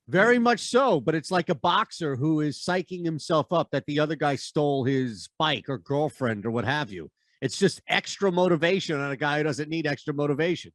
Very much so, but it's like a boxer who is psyching himself up that the other guy stole his bike or girlfriend or what have you. It's just extra motivation on a guy who doesn't need extra motivation.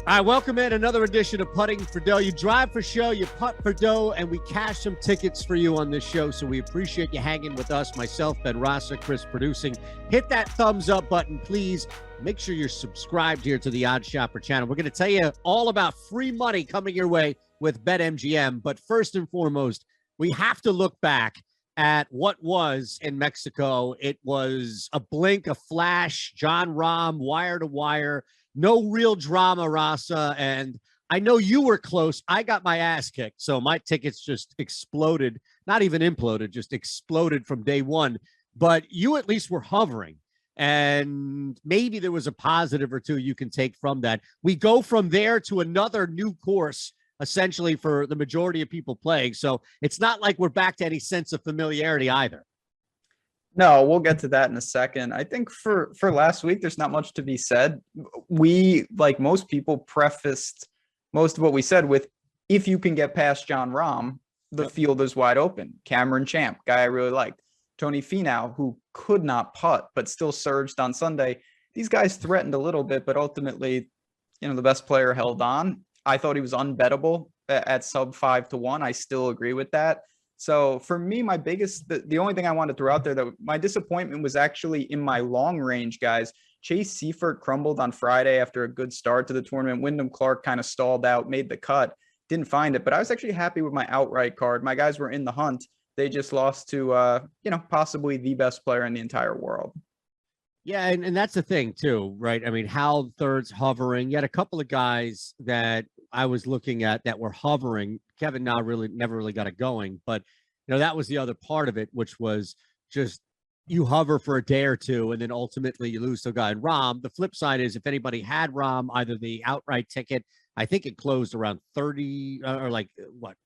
All right, welcome in another edition of Putting for Dough. You drive for show, you putt for dough, and we cash some tickets for you on this show. So we appreciate you hanging with us. Myself, Ben Rasa, Chris producing. Hit that thumbs up button, please. Make sure you're subscribed here to the Odd Shopper channel. We're going to tell you all about free money coming your way with BetMGM. But first and foremost, we have to look back at what was in Mexico. It was a blink, a flash, Jon Rahm, wire to wire. No real drama, Rasa, and I know you were close. I got my ass kicked, so my tickets just exploded. Not even imploded, just exploded from day one. But you at least were hovering, and maybe there was a positive or two you can take from that. We go from there to another new course, essentially, for the majority of people playing. So it's not like we're back to any sense of familiarity either. No, we'll get to that in a second. I think for last week, there's not much to be said. We, like most people, prefaced most of what we said with, if you can get past Jon Rahm, the field is wide open. Cameron Champ, guy I really liked. Tony Finau, who could not putt, but still surged on Sunday. These guys threatened a little bit, but ultimately, the best player held on. I thought he was unbettable at sub 5-1. I still agree with that. So for me, my biggest, the only thing I wanted to throw out there that my disappointment was actually in my long range guys. Chase Seifert crumbled on Friday after a good start to the tournament. Wyndham Clark kind of stalled out, made the cut, didn't find it. But I was actually happy with my outright card. My guys were in the hunt. They just lost to, possibly the best player in the entire world. Yeah, and that's the thing too, right? I mean, Hal third's hovering. You had a couple of guys that I was looking at that were hovering. Kevin never really got it going, but that was the other part of it, which was just you hover for a day or two, and then ultimately you lose to a guy in Rahm. The flip side is if anybody had Rahm, either the outright ticket, I think it closed around 30 or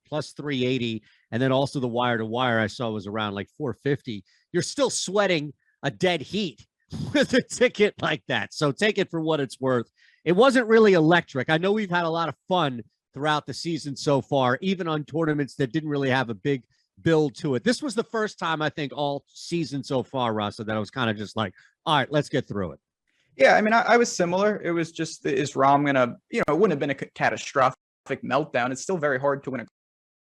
plus 380, and then also the wire to wire I saw was around like 450. You're still sweating a dead heat with a ticket like that. So take it for what it's worth. It wasn't really electric. I know we've had a lot of fun throughout the season so far, even on tournaments that didn't really have a big build to it. This was the first time, I think, all season so far, Russ, that I was kind of just like, all right, let's get through it. Yeah, I mean, I was similar. It was just, is Rahm going to, it wouldn't have been a catastrophic meltdown. It's still very hard to win a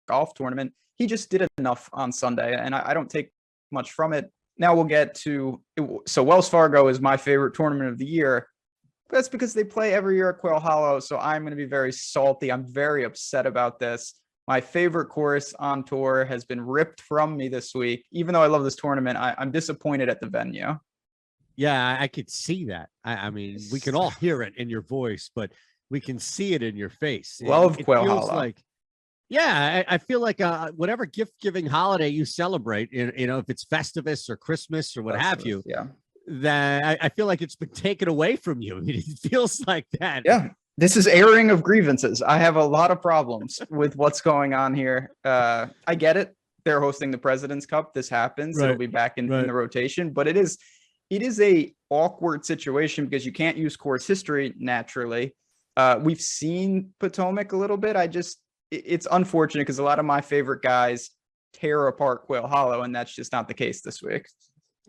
golf tournament. He just did enough on Sunday, and I don't take much from it. Now we'll get to, so Wells Fargo is my favorite tournament of the year. That's because they play every year at Quail Hollow, so I'm going to be very salty. I'm very upset about this. My favorite course on tour has been ripped from me this week. Even though I love this tournament, I'm disappointed at the venue. Yeah, I could see that. I mean, we can all hear it in your voice, but we can see it in your face. Love it Quail feels Hollow. Like, yeah, I feel like whatever gift-giving holiday you celebrate, if it's Festivus or Christmas or what have you, yeah, that I feel like it's been taken away from you. It feels like that. Yeah, this is airing of grievances. I have a lot of problems with what's going on here. I get it. They're hosting the President's Cup. This happens. Right. It'll be back in the rotation, but it is a awkward situation because you can't use course history naturally. We've seen Potomac a little bit. It's unfortunate because a lot of my favorite guys tear apart Quail Hollow, and that's just not the case this week.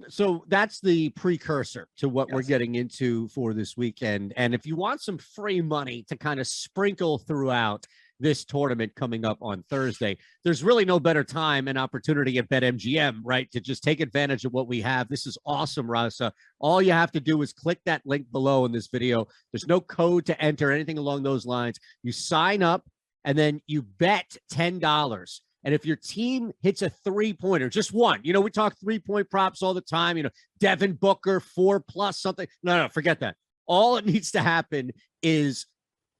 So that's the precursor to what we're getting into for this weekend. And if you want some free money to kind of sprinkle throughout this tournament coming up on Thursday, there's really no better time and opportunity at BetMGM, right, to just take advantage of what we have. This is awesome, Rasa. All you have to do is click that link below in this video. There's no code to enter, anything along those lines. You sign up, and then you bet $10. And if your team hits a three-pointer, just one, we talk three-point props all the time, Devin Booker, 4+ something. No, forget that. All it needs to happen is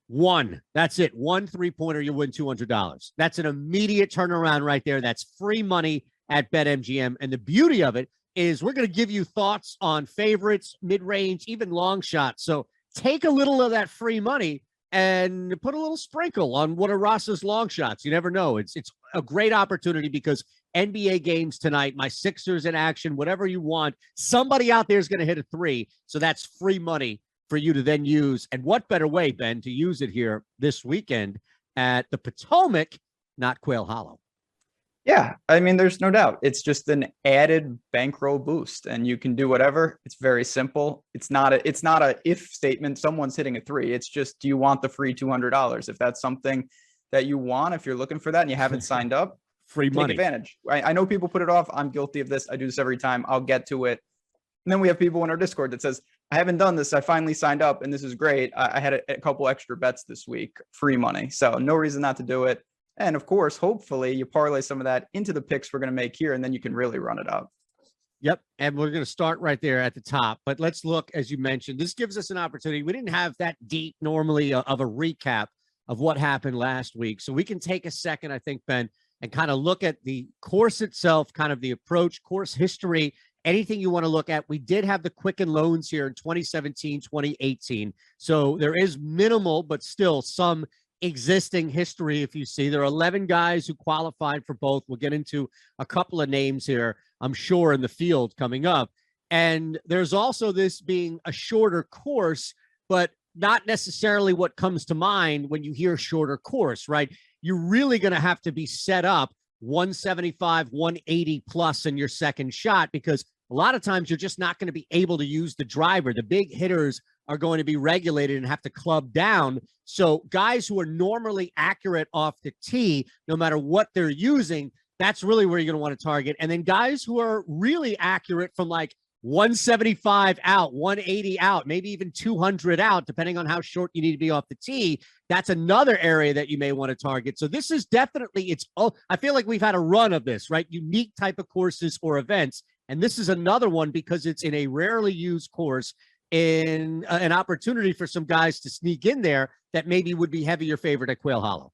one. That's it. One three-pointer, you win $200. That's an immediate turnaround right there. That's free money at BetMGM. And the beauty of it is we're going to give you thoughts on favorites, mid-range, even long shots. So take a little of that free money and put a little sprinkle on one of Rasa's long shots. You never know. It's a great opportunity because NBA games tonight, my Sixers in action, whatever you want. Somebody out there is going to hit a three. So that's free money for you to then use. And what better way, Ben, to use it here this weekend at the Potomac, not Quail Hollow. Yeah, I mean, there's no doubt. It's just an added bankroll boost, and you can do whatever. It's very simple. It's not a if statement. Someone's hitting a three. It's just, do you want the free $200? If that's something that you want, if you're looking for that and you haven't signed up, free money. Take advantage. I know people put it off. I'm guilty of this. I do this every time. I'll get to it. And then we have people in our Discord that says, I haven't done this. I finally signed up, and this is great. I had a couple extra bets this week, free money. So no reason not to do it. And of course, hopefully you parlay some of that into the picks we're going to make here, and then you can really run it up. Yep. And we're going to start right there at the top. But let's look, as you mentioned, this gives us an opportunity. We didn't have that deep normally of a recap of what happened last week. So we can take a second, I think, Ben, and kind of look at the course itself, kind of the approach, course history, anything you want to look at. We did have the Quicken Loans here in 2017, 2018. So there is minimal, but still some existing history. If you see, there are 11 guys who qualified for both. We'll get into a couple of names here, I'm sure, in the field coming up. And there's also this being a shorter course, but not necessarily what comes to mind when you hear shorter course, right? You're really going to have to be set up 175, 180 plus in your second shot, because a lot of times you're just not going to be able to use the driver. The big hitters are going to be regulated and have to club down. So guys who are normally accurate off the tee, no matter what they're using, that's really where you're going to want to target. And then guys who are really accurate from like 175 out, 180 out, maybe even 200 out, depending on how short you need to be off the tee. That's another area that you may want to target. So this is definitely, I feel like we've had a run of this, right? Unique type of courses or events. And this is another one because it's in a rarely used course, in an opportunity for some guys to sneak in there that maybe would be heavier favorite at Quail Hollow.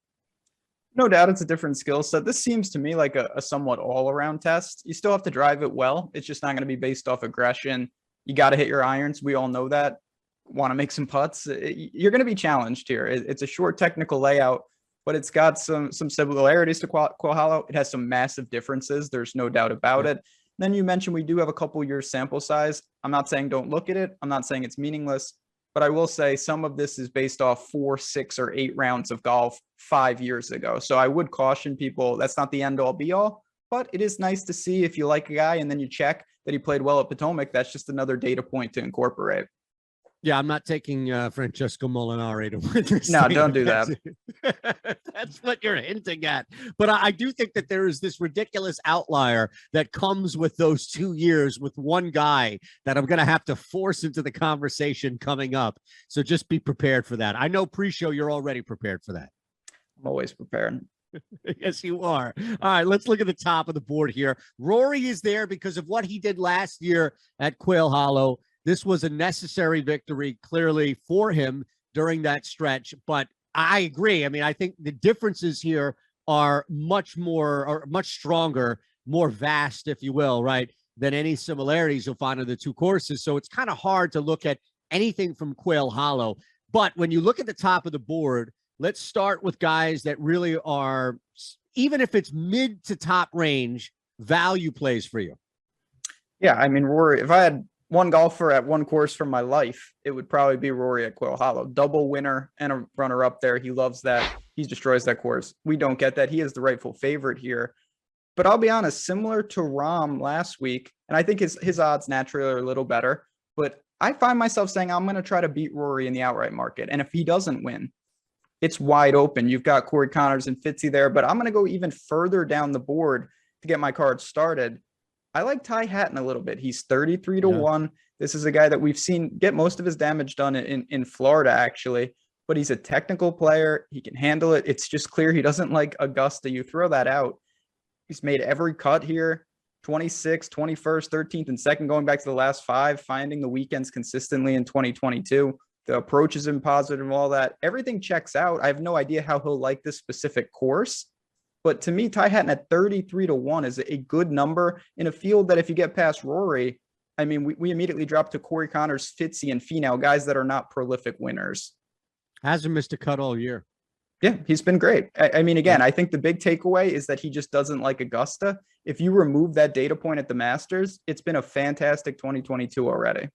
No doubt it's a different skill set. This seems to me like a somewhat all-around test. You still have to drive it well. It's just not going to be based off aggression. You got to hit your irons. We all know that. Want to make some putts. You're going to be challenged here. It's a short technical layout, but it's got some similarities to Quail Hollow. It has some massive differences. There's no doubt about it. Then you mentioned we do have a couple years sample size. I'm not saying don't look at it. I'm not saying it's meaningless, but I will say some of this is based off 4, 6, or 8 rounds of golf 5 years ago. So I would caution people, that's not the end all be all, but it is nice to see if you like a guy and then you check that he played well at Potomac. That's just another data point to incorporate. Yeah, I'm not taking Francesco Molinari to win this. No, don't do that. That's what you're hinting at. But I do think that there is this ridiculous outlier that comes with those 2 years with one guy that I'm going to have to force into the conversation coming up. So just be prepared for that. I know pre-show you're already prepared for that. I'm always prepared. Yes, you are. All right, let's look at the top of the board here. Rory is there because of what he did last year at Quail Hollow. This was a necessary victory, clearly, for him during that stretch. But I agree. I mean, I think the differences here are much stronger, more vast, if you will, right, than any similarities you'll find in the two courses. So it's kind of hard to look at anything from Quail Hollow. But when you look at the top of the board, let's start with guys that really are, even if it's mid to top range, value plays for you. Yeah, I mean, Rory, if I had one golfer at one course from my life, it would probably be Rory at Quail Hollow. Double winner and a runner up there. He loves that. He destroys that course. We don't get that. He is the rightful favorite here. But I'll be honest, similar to Rahm last week, and I think his odds naturally are a little better, but I find myself saying I'm going to try to beat Rory in the outright market. And if he doesn't win, it's wide open. You've got Corey Connors and Fitzy there, but I'm going to go even further down the board to get my card started. I like Ty Hatton a little bit. He's 33 to 1. This is a guy that we've seen get most of his damage done in Florida, actually, but he's a technical player. He can handle it. It's just clear he doesn't like Augusta. You throw that out. He's made every cut here, 26th, 21st, 13th, and 2nd, going back to the last 5, finding the weekends consistently in 2022. The approach is in positive and all that. Everything checks out. I have no idea how he'll like this specific course. But to me, Ty Hatton at 33 to 1 is a good number in a field that if you get past Rory, I mean, we immediately drop to Corey Connors, Fitzy, and Finau, guys that are not prolific winners. Hasn't missed a cut all year. Yeah, he's been great. I mean, again, I think the big takeaway is that he just doesn't like Augusta. If you remove that data point at the Masters, it's been a fantastic 2022 already.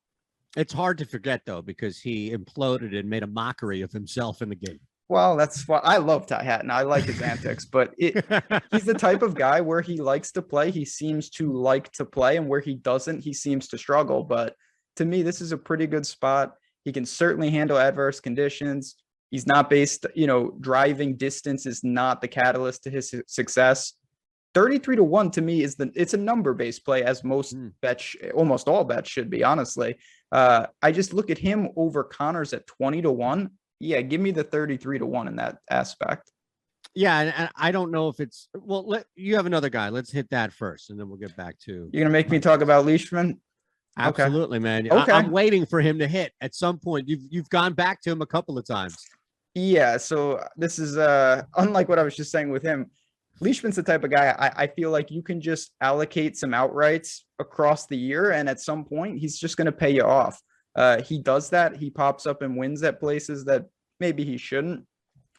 It's hard to forget, though, because he imploded and made a mockery of himself in the game. Well, that's why I love Ty Hatton. I like his antics, but he's the type of guy where he likes to play. He seems to like to play, and where he doesn't, he seems to struggle. But to me, this is a pretty good spot. He can certainly handle adverse conditions. He's not based, driving distance is not the catalyst to his success. 33-1 to me it's a number-based play, as most bets, almost all bets should be, honestly. I just look at him over Connors at 20-1. Yeah, give me the 33-1 in that aspect. Yeah, and I don't know if it's you have another guy. Let's hit that first, and then we'll get back to. You're gonna make me talk about Leishman? Absolutely, man. Okay. I'm waiting for him to hit at some point. You've gone back to him a couple of times. Yeah, so this is unlike what I was just saying with him. Leishman's the type of guy I feel like you can just allocate some outrights across the year, and at some point he's just going to pay you off. He does that. He pops up and wins at places that maybe he shouldn't.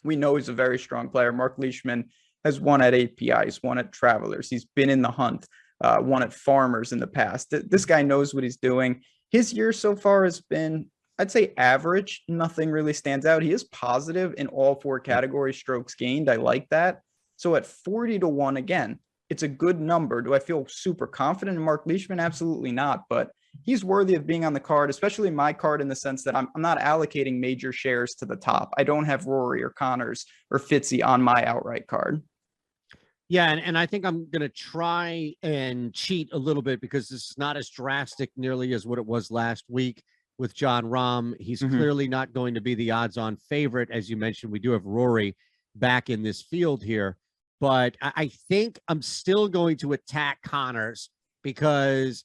We know he's a very strong player. Mark Leishman has won at API. He's won at Travelers. He's been in the hunt, won at Farmers in the past. This guy knows what he's doing. His year so far has been, I'd say, average. Nothing really stands out. He is positive in all four categories, strokes gained. I like that. So at 40-1, again, it's a good number. Do I feel super confident in Mark Leishman? Absolutely not. But he's worthy of being on the card, especially my card, in the sense that I'm not allocating major shares to the top. I don't have Rory or Connors or Fitzy on my outright card. Yeah, and I think I'm going to try and cheat a little bit, because this is not as drastic nearly as what it was last week with John Rahm. He's clearly not going to be the odds-on favorite. As you mentioned, we do have Rory back in this field here. But I think I'm still going to attack Connors, because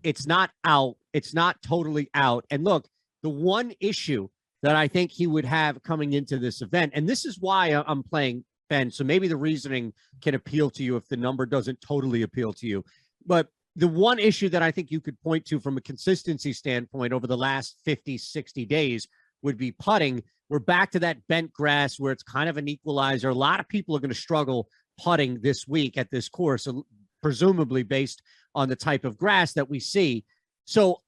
it's not out. It's not totally out. And look, the one issue that I think he would have coming into this event, and this is why I'm playing Ben, so maybe the reasoning can appeal to you if the number doesn't totally appeal to you. But the one issue that I think you could point to from a consistency standpoint over the last 50, 60 days would be putting. We're back to that bent grass where it's kind of an equalizer. A lot of people are going to struggle putting this week at this course, presumably based on the type of grass that we see. So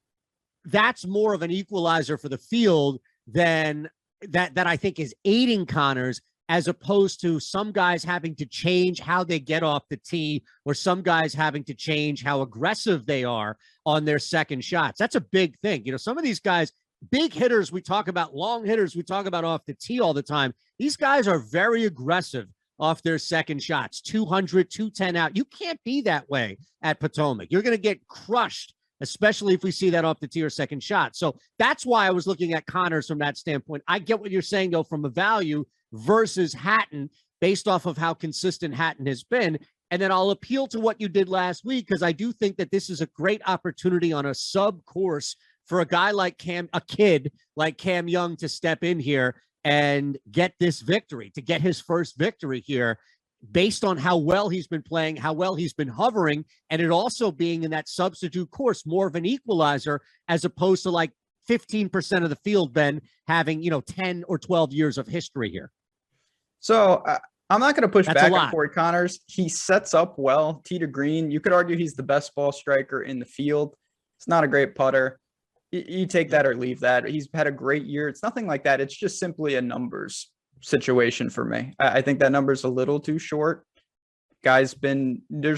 that's more of an equalizer for the field than that I think is aiding Connors, as opposed to some guys having to change how they get off the tee, or some guys having to change how aggressive they are on their second shots. That's a big thing. Some of these guys, big hitters, we talk about, long hitters, we talk about off the tee all the time. These guys are very aggressive off their second shots, 200, 210 out. You can't be that way at Potomac. You're going to get crushed, especially if we see that off the tee or second shot. So that's why I was looking at Connors from that standpoint. I get what you're saying, though, from a value versus Hatton, based off of how consistent Hatton has been. And then I'll appeal to what you did last week, because I do think that this is a great opportunity on a sub course for a guy like a kid like Cam Young, to step in here and get this victory, to get his first victory here, based on how well he's been playing, how well he's been hovering, and it also being in that substitute course, more of an equalizer, as opposed to like 15% of the field, Ben, having, 10 or 12 years of history here. So I'm not going to push back on Corey Connors. He sets up well, tee to green. You could argue he's the best ball striker in the field. It's not a great putter. You take that or leave that. He's had a great year. It's nothing like that. It's just simply a numbers situation for me. I think that number's a little too short. There's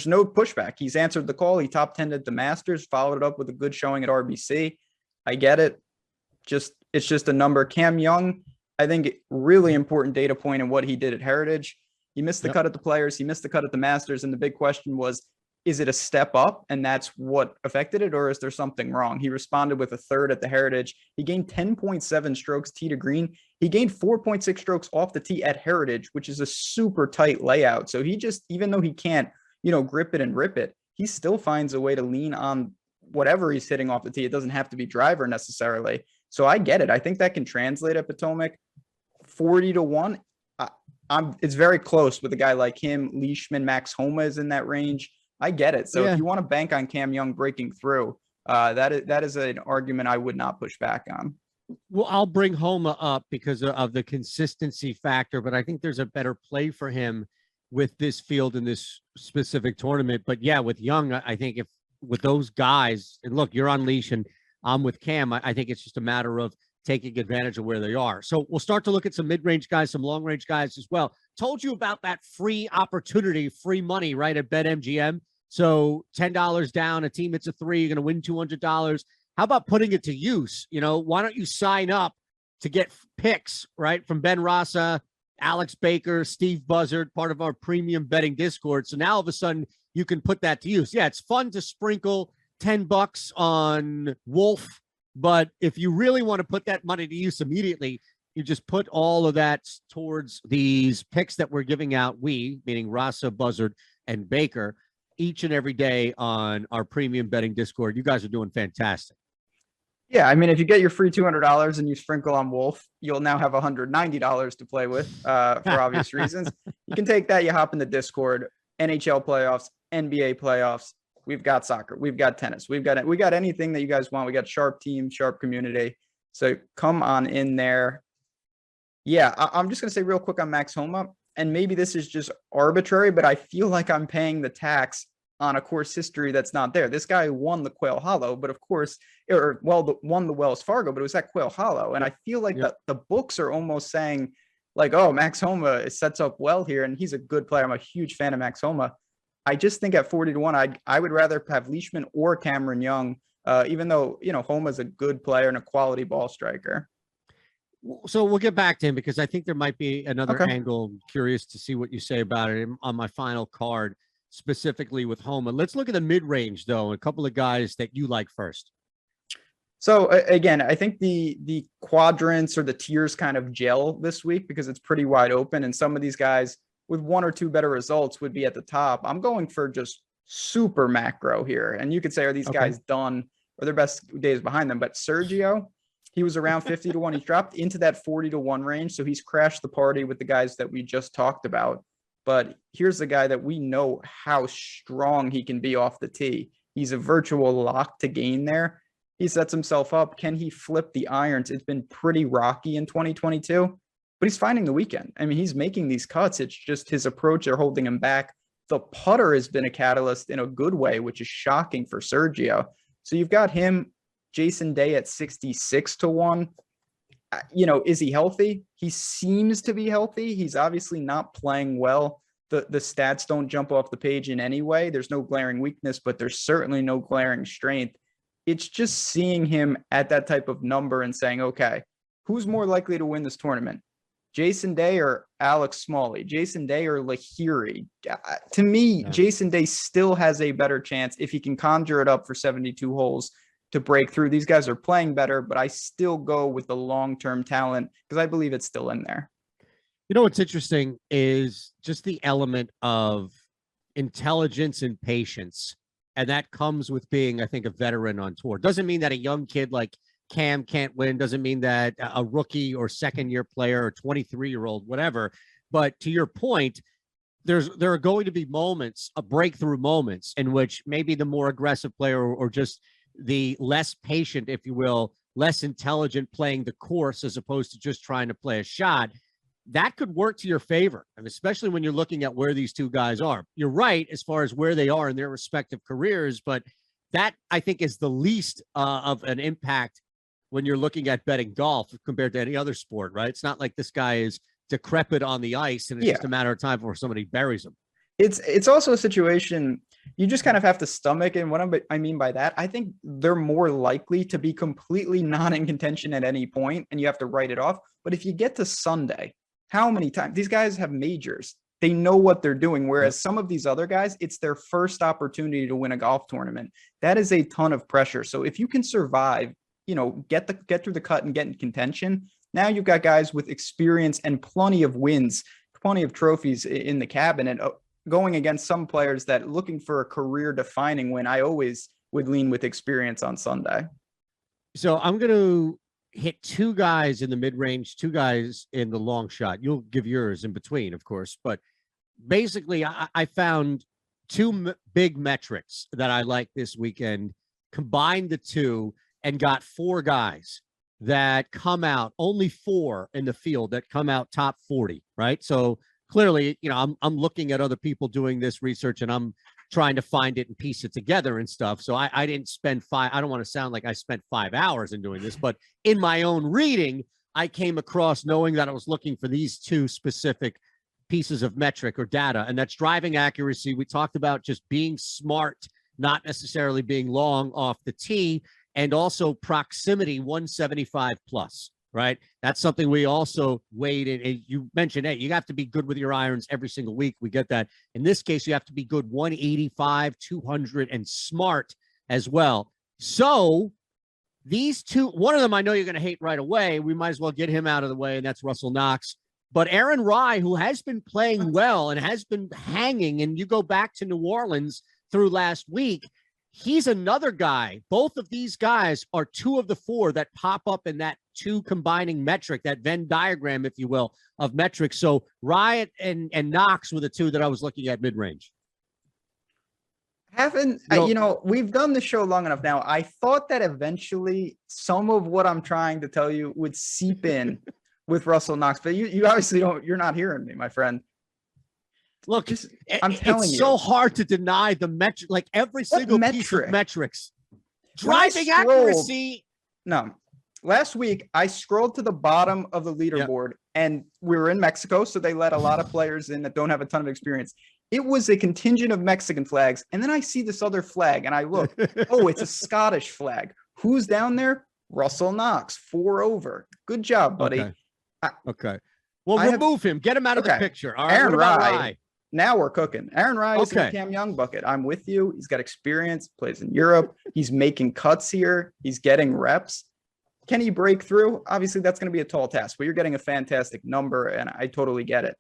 no pushback. He's answered the call. He top 10 at the Masters, followed it up with a good showing at RBC. I get it. It's just a number. Cam Young, I think, really important data point in what he did at Heritage. He missed the cut at the Players. He missed the cut at the Masters. And the big question was, is it a step up and that's what affected it, or is there something wrong? He responded with a third at the Heritage. He gained 10.7 strokes tee to green. He gained 4.6 strokes off the tee at Heritage, which is a super tight layout. So he just, even though he can't, grip it and rip it, he still finds a way to lean on whatever he's hitting off the tee. It doesn't have to be driver necessarily. So I get it. I think that can translate at Potomac. 40-1. It's very close with a guy like him. Leishman, Max Homa is in that range. I get it. So if you want to bank on Cam Young breaking through, that is an argument I would not push back on. Well, I'll bring Homa up because of the consistency factor, but I think there's a better play for him with this field in this specific tournament. But yeah, with Young, I think if with those guys, and look, you're on leash and I'm with Cam, I think it's just a matter of taking advantage of where they are. So we'll start to look at some mid-range guys, some long-range guys as well. Told you about that free opportunity, free money, right, at BetMGM. So $10 down, a team hits a three, you're going to win $200. How about putting it to use? You know, why don't you sign up to get picks, right, from Ben Rasa, Alex Baker, Steve Buzzard, part of our premium betting Discord. So now all of a sudden you can put that to use. Yeah, it's fun to sprinkle $10 on Wolf, but if you really want to put that money to use immediately, you just put all of that towards these picks that we're giving out, we, meaning Rasa, Buzzard, and Baker, each and every day on our premium betting Discord. You guys are doing fantastic. Yeah, I mean, if you get your free $200 and you sprinkle on Wolf, you'll now have $190 to play with for obvious reasons. You can take that, you hop in the Discord, NHL playoffs, NBA playoffs. We've got soccer, we've got tennis, we got anything that you guys want. We got sharp team, sharp community. So come on in there. Yeah, I'm just going to say real quick on Max Homa, and maybe this is just arbitrary, but I feel like I'm paying the tax on a course history that's not there. This guy won the Quail Hollow, but of course, won the Wells Fargo, but it was at Quail Hollow. And I feel like the books are almost saying like, oh, Max Homa sets up well here, and he's a good player. I'm a huge fan of Max Homa. I just think at 40-1, I would rather have Leishman or Cameron Young, even though, you know, Homa's a good player and a quality ball striker. So we'll get back to him because I think there might be another angle. I'm curious to see what you say about it on my final card, specifically with Homa. Let's look at the mid-range, though, a couple of guys that you like first. So again, I think the quadrants or the tiers kind of gel this week because it's pretty wide open, and some of these guys with one or two better results would be at the top. I'm going for just super macro here, and you could say, are these guys done? Or their best days behind them? But Sergio, he was around 50-1. He's dropped into that 40-1 range, so he's crashed the party with the guys that we just talked about. But here's the guy that we know how strong he can be off the tee. He's a virtual lock to gain there. He sets himself up. Can he flip the irons? It's been pretty rocky in 2022, but he's finding the weekend. I mean, he's making these cuts. It's just his approach are holding him back. The putter has been a catalyst in a good way, which is shocking for Sergio. So you've got him, Jason Day at 66-1. You know, is he healthy? He seems to be healthy. He's obviously not playing well. The stats don't jump off the page in any way. There's no glaring weakness, but there's certainly no glaring strength. It's just seeing him at that type of number and saying, okay, who's more likely to win this tournament? Jason Day or Alex Smalley? Jason Day or Lahiri? To me, Jason Day still has a better chance if he can conjure it up for 72 holes to break through. These guys are playing better, but I still go with the long-term talent because I believe it's still in there. You know, what's interesting is just the element of intelligence and patience. And that comes with being, I think, a veteran on tour. Doesn't mean that a young kid like Cam can't win. Doesn't mean that a rookie or second-year player or 23-year-old, whatever. But to your point, there are going to be moments, breakthrough moments, in which maybe the more aggressive player or just the less patient, if you will, less intelligent playing the course as opposed to just trying to play a shot, that could work to your favor, and especially when you're looking at where these two guys are. You're right as far as where they are in their respective careers, but that, I think, is the least of an impact when you're looking at betting golf compared to any other sport, right? It's not like this guy is decrepit on the ice and it's just a matter of time before somebody buries him. It's also a situation you just kind of have to stomach. And what I mean by that, I think they're more likely to be completely not in contention at any point and you have to write it off. But if you get to Sunday, how many times these guys have majors, they know what they're doing. Whereas some of these other guys, it's their first opportunity to win a golf tournament. That is a ton of pressure. So if you can survive, you know, get through the cut and get in contention, now you've got guys with experience and plenty of wins, plenty of trophies in the cabinet. Going against some players that looking for a career defining win, I always would lean with experience on Sunday. So I'm going to hit two guys in the mid-range, two guys in the long shot. You'll give yours in between, of course. But basically, I found two big metrics that I like this weekend, combined the two and got four guys that come out, only 4 in the field that come out top 40, right? So clearly, I'm looking at other people doing this research, and I'm trying to find it and piece it together and stuff. So I didn't spend I don't want to sound like I spent 5 hours in doing this, but in my own reading, I came across knowing that I was looking for these 2 specific pieces of metric or data, and that's driving accuracy. We talked about just being smart, not necessarily being long off the tee, and also proximity 175 plus, right? That's something we also weighed in. And you mentioned, hey, you have to be good with your irons every single week. We get that. In this case, you have to be good 185, 200, and smart as well. So these 2, one of them I know you're going to hate right away. We might as well get him out of the way, and that's Russell Knox. But Aaron Rai, who has been playing well and has been hanging, and you go back to New Orleans through last week, he's another guy. Both of these guys are 2 of the 4 that pop up in that 2 combining metric, that Venn diagram, if you will, of metrics. So Riot and Knox were the 2 that I was looking at mid-range. We've done the show long enough now. I thought that eventually some of what I'm trying to tell you would seep in with Russell Knox, but you obviously don't. You're not hearing me, my friend. Look, I'm telling you, it's so hard to deny the metric, like every single piece of metrics. Driving accuracy. No. Last week, I scrolled to the bottom of the leaderboard, and we were in Mexico, so they let a lot of players in that don't have a ton of experience. It was a contingent of Mexican flags, and then I see this other flag, and I look, oh, it's a Scottish flag. Who's down there? Russell Knox, 4 over. Good job, buddy. Okay. Well, remove him. Get him out of the picture. All right. Aaron Rai. Now we're cooking. Aaron Rai is in the Cam Young bucket. I'm with you. He's got experience, plays in Europe. He's making cuts here. He's getting reps. Can he break through? Obviously, that's going to be a tall task, but you're getting a fantastic number, and I totally get it.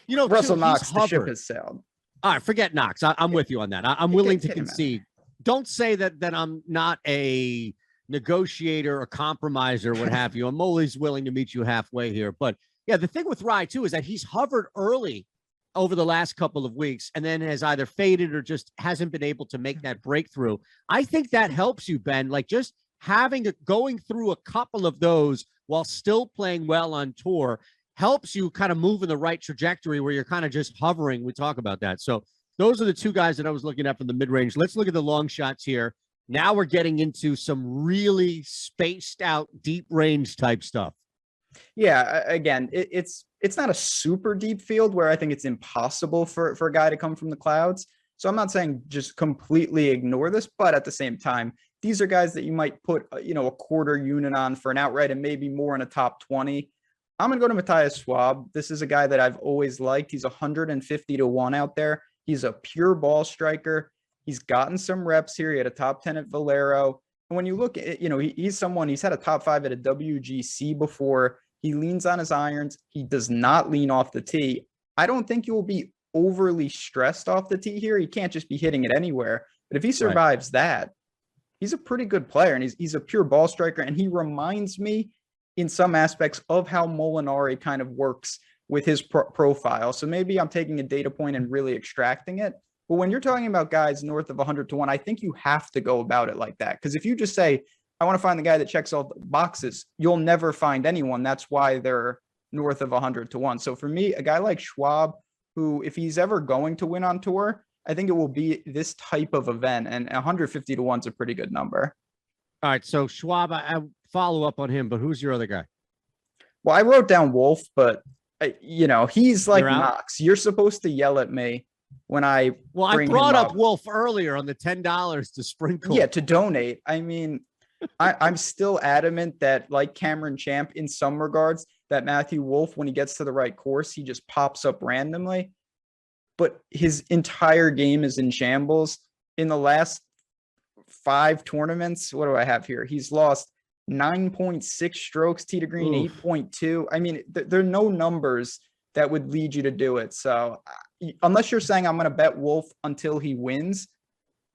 Russell Knox, the ship has sailed. All right, forget Knox. I'm with you on that. I'm willing to concede. Don't say that I'm not a negotiator or compromiser, what have you. I'm always willing to meet you halfway here. But yeah, the thing with Rai too is that he's hovered early over the last couple of weeks and then has either faded or just hasn't been able to make that breakthrough. I think that helps you, Ben, like just going through a couple of those while still playing well on tour helps you kind of move in the right trajectory where you're kind of just hovering. We talk about that. So those are the 2 guys that I was looking at from the mid-range. Let's look at the long shots here. Now we're getting into some really spaced out deep range type stuff. Yeah, again, it's not a super deep field where I think it's impossible for a guy to come from the clouds. So I'm not saying just completely ignore this, but at the same time, these are guys that you might put, a quarter unit on for an outright and maybe more in a top 20. I'm going to go to Matthias Schwab. This is a guy that I've always liked. He's 150 to 1 out there. He's a pure ball striker. He's gotten some reps here. He had a top 10 at Valero. And when you look at, he's had a top 5 at a WGC before. He leans on his irons. He does not lean off the tee. I don't think you'll be overly stressed off the tee here. He can't just be hitting it anywhere. But if he survives that, he's a pretty good player, and he's a pure ball striker. And he reminds me in some aspects of how Molinari kind of works with his profile. So maybe I'm taking a data point and really extracting it. But when you're talking about guys north of 100 to 1, I think you have to go about it like that. Because if you just say, I want to find the guy that checks all the boxes, you'll never find anyone. That's why they're north of 100 to 1. So for me, a guy like Schwab, who if he's ever going to win on tour, I think it will be this type of event. And 150 to 1 is a pretty good number. All right. So Schwab, I follow up on him, but who's your other guy? Well, I wrote down Wolf, but he's like Knox. You're supposed to yell at me when I brought up Wolf earlier on the $10 to sprinkle. Yeah, to donate. I mean, I'm still adamant that, like Cameron Champ in some regards, that Matthew Wolf, when he gets to the right course, he just pops up randomly. But his entire game is in shambles. In the last 5 tournaments, what do I have here? He's lost 9.6 strokes tee to green, 8.2. I mean, there are no numbers that would lead you to do it. So unless you're saying I'm going to bet Wolf until he wins,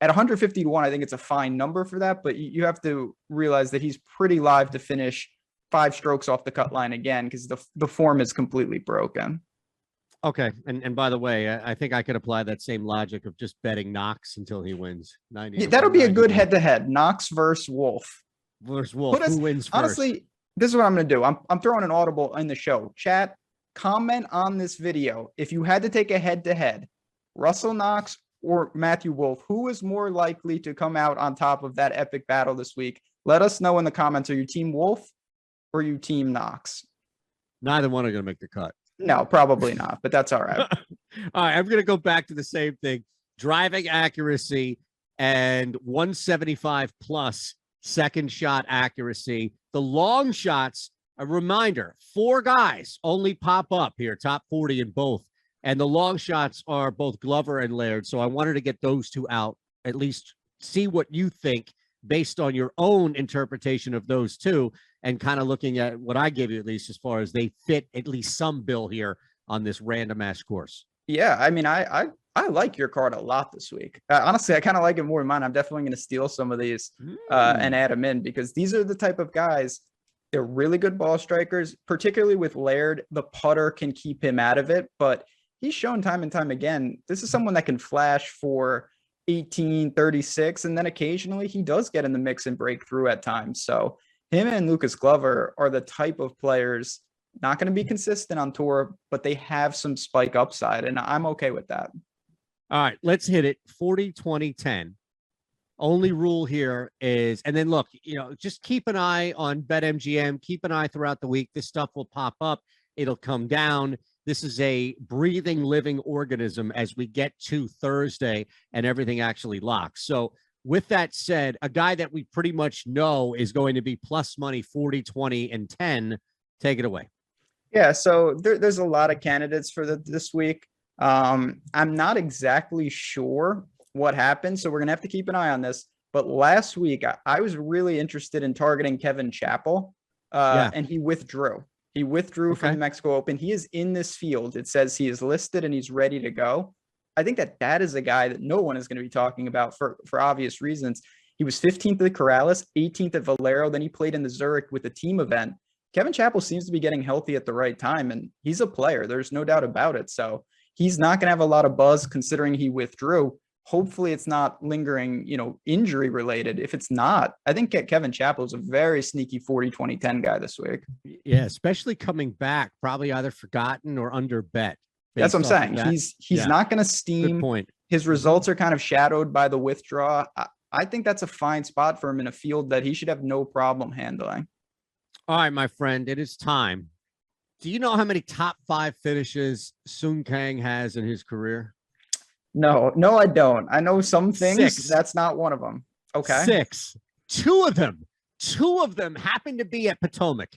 at 150 to 1, I think it's a fine number for that. But you have to realize that he's pretty live to finish 5 strokes off the cut line again, because the form is completely broken. Okay. And by the way, I think I could apply that same logic of just betting Knox until he wins. 90. Yeah, that'll be a good head-to-head. Knox versus Wolf. versus Wolf. Who wins first? Honestly, this is what I'm going to do. I'm throwing an audible in the show. Chat, comment on this video. If you had to take a head-to-head, Russell Knox or Matthew Wolff, who is more likely to come out on top of that epic battle this week? Let us know in the comments. Are you team Wolff or you team Knox? Neither one are going to make the cut. No, probably not, but that's all right. All right, I'm going to go back to the same thing. Driving accuracy and 175 plus second shot accuracy. The long shots, a reminder, 4 guys only pop up here, top 40 in both. And the long shots are both Glover and Laird. So I wanted to get those two out, at least see what you think based on your own interpretation of those two, and kind of looking at what I gave you, at least as far as they fit at least some bill here on this random ass course. Yeah, I mean, I like your card a lot this week. Honestly, I kind of like it more than mine. I'm definitely going to steal some of these and add them in, because these are the type of guys. They're really good ball strikers, particularly with Laird. The putter can keep him out of it, but he's shown time and time again, this is someone that can flash for 18, 36, and then occasionally he does get in the mix and break through at times. So him and Lucas Glover are the type of players, not going to be consistent on tour, but they have some spike upside, and I'm okay with that. All right, let's hit it. 40, 20, 10. Only rule here is, and then look, just keep an eye on BetMGM. Keep an eye throughout the week. This stuff will pop up. It'll come down. This is a breathing, living organism as we get to Thursday and everything actually locks. So with that said, a guy that we pretty much know is going to be plus money 40, 20, and 10. Take it away. Yeah, so there's a lot of candidates for this week. I'm not exactly sure what happened, so we're going to have to keep an eye on this. But last week, I was really interested in targeting Kevin Chappell, and he withdrew. He withdrew from the Mexico Open. He is in this field. It says he is listed and he's ready to go. I think that is a guy that no one is going to be talking about for obvious reasons. He was 15th at Corrales, 18th at Valero. Then he played in the Zurich with the team event. Kevin Chappell seems to be getting healthy at the right time, and he's a player. There's no doubt about it. So he's not going to have a lot of buzz considering he withdrew. Hopefully it's not lingering, injury related. If it's not, I think Kevin Chappell is a very sneaky 40, 20, 10 guy this week. Yeah, especially coming back, probably either forgotten or under bet. That's what I'm saying. He's not going to steam. Good point. His results are kind of shadowed by the withdrawal. I think that's a fine spot for him in a field that he should have no problem handling. All right, my friend, it is time. Do you know how many top 5 finishes Sung Kang has in his career? No, I don't. I know some things. 6. That's not one of them. Okay. 6. Two of them happen to be at Potomac.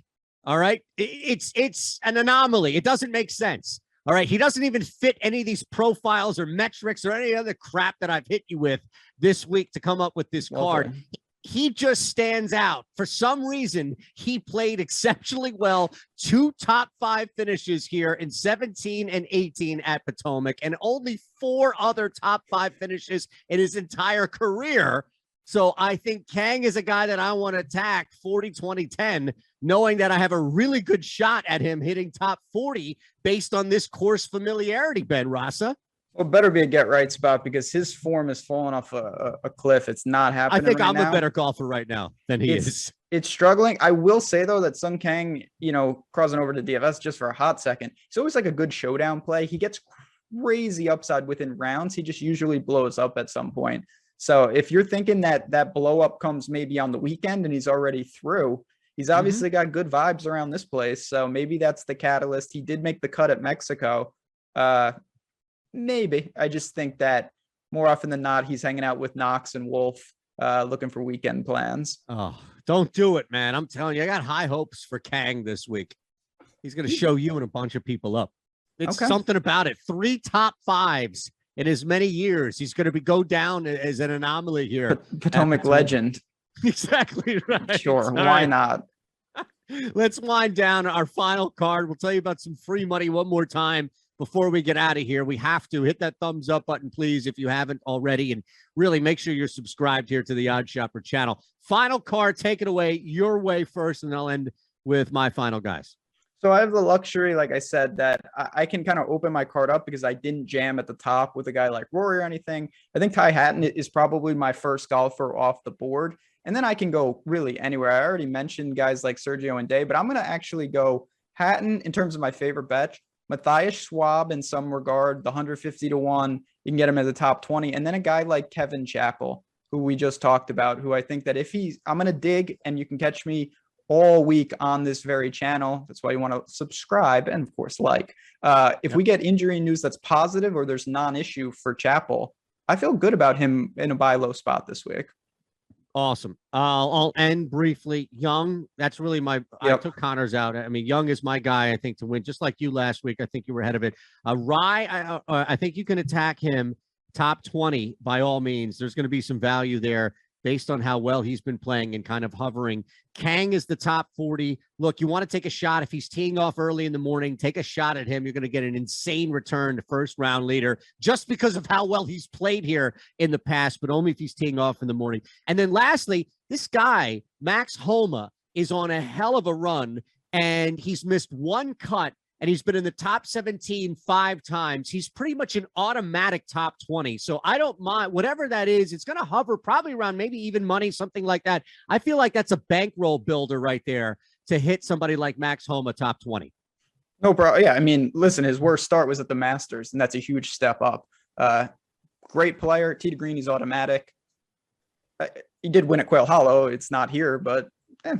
All right. It's an anomaly. It doesn't make sense. All right. He doesn't even fit any of these profiles or metrics or any other crap that I've hit you with this week to come up with this card. Okay. He just stands out. For some reason, he played exceptionally well. 2 top 5 finishes here in 17 and 18 at Potomac, and only 4 other top 5 finishes in his entire career. So I think Kang is a guy that I want to attack 40, 20, 10, knowing that I have a really good shot at him hitting top 40 based on this course familiarity, Ben Rasa. Well, better be a get right spot because his form is falling off a cliff. It's not happening. I think right I'm now. a better golfer right now than he is. It's struggling. I will say, though, that Sung Kang, crossing over to DFS just for a hot second, he's always like a good showdown play. He gets crazy upside within rounds. He just usually blows up at some point. So if you're thinking that blow up comes maybe on the weekend and he's already through, he's obviously got good vibes around this place. So maybe that's the catalyst. He did make the cut at Mexico. Maybe. I just think that more often than not, he's hanging out with Knox and Wolff, looking for weekend plans. Oh, don't do it, man. I'm telling you, I got high hopes for Kang this week. He's going to show you and a bunch of people up. It's something about it. 3 top 5s in as many years. He's going to go down as an anomaly here. Potomac legend. Exactly right. Sure. Why not? Let's wind down our final card. We'll tell you about some free money one more time before we get out of here. We have to hit that thumbs up button, please, if you haven't already, and really make sure you're subscribed here to the Odd Shopper channel. Final card, take it away your way first, and I'll end with my final guys. So I have the luxury, like I said, that I can kind of open my card up because I didn't jam at the top with a guy like Rory or anything. I think Ty Hatton is probably my first golfer off the board. And then I can go really anywhere. I already mentioned guys like Sergio and Day, but I'm going to actually go Hatton in terms of my favorite bet. Matthias Schwab in some regard, the 150 to 1, you can get him as a top 20. And then a guy like Kevin Chappell, who we just talked about, who I think that I'm going to dig, and you can catch me all week on this very channel. That's why you want to subscribe and of course like. If we get injury news that's positive or there's non-issue for Chappell, I feel good about him in a buy low spot this week. Awesome. I'll end briefly. Young, that's really I took Connors out. I mean, Young is my guy, I think, to win, just like you last week. I think you were ahead of it. Rye, I think you can attack him top 20 by all means. There's going to be some value there based on how well he's been playing and kind of hovering. Kang is the top 40. Look, you want to take a shot. If he's teeing off early in the morning, take a shot at him. You're going to get an insane return to first round leader just because of how well he's played here in the past, but only if he's teeing off in the morning. And then lastly, this guy, Max Homa, is on a hell of a run, and he's missed one cut, and he's been in the top 17 5 times. He's pretty much an automatic top 20. So I don't mind whatever that is. It's going to hover probably around maybe even money, something like that. I feel like that's a bankroll builder right there to hit somebody like Max Homa top 20. No, bro. Yeah, I mean, listen, his worst start was at the Masters, and that's a huge step up. Great player. Tee to green, he's automatic. He did win at Quail Hollow. It's not here, but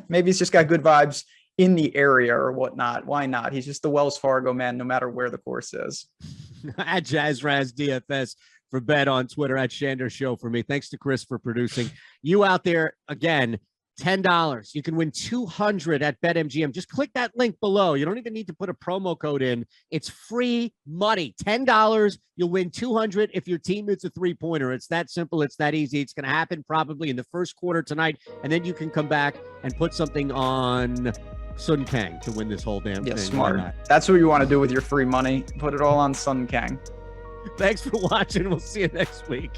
maybe he's just got good vibes in the area or whatnot. Why not? He's just the Wells Fargo man, no matter where the course is. At JazzRaz DFS for Bet on Twitter, at Shander Show for me. Thanks to Chris for producing. You out there, again, $10. You can win $200 at BetMGM. Just click that link below. You don't even need to put a promo code in. It's free money. $10. You'll win $200 if your team hits a three-pointer. It's that simple. It's that easy. It's going to happen probably in the first quarter tonight, and then you can come back and put something on Sun Kang to win this whole damn thing. Smart. That's what you want to do with your free money. Put it all on Sun Kang. Thanks for watching. We'll see you next week.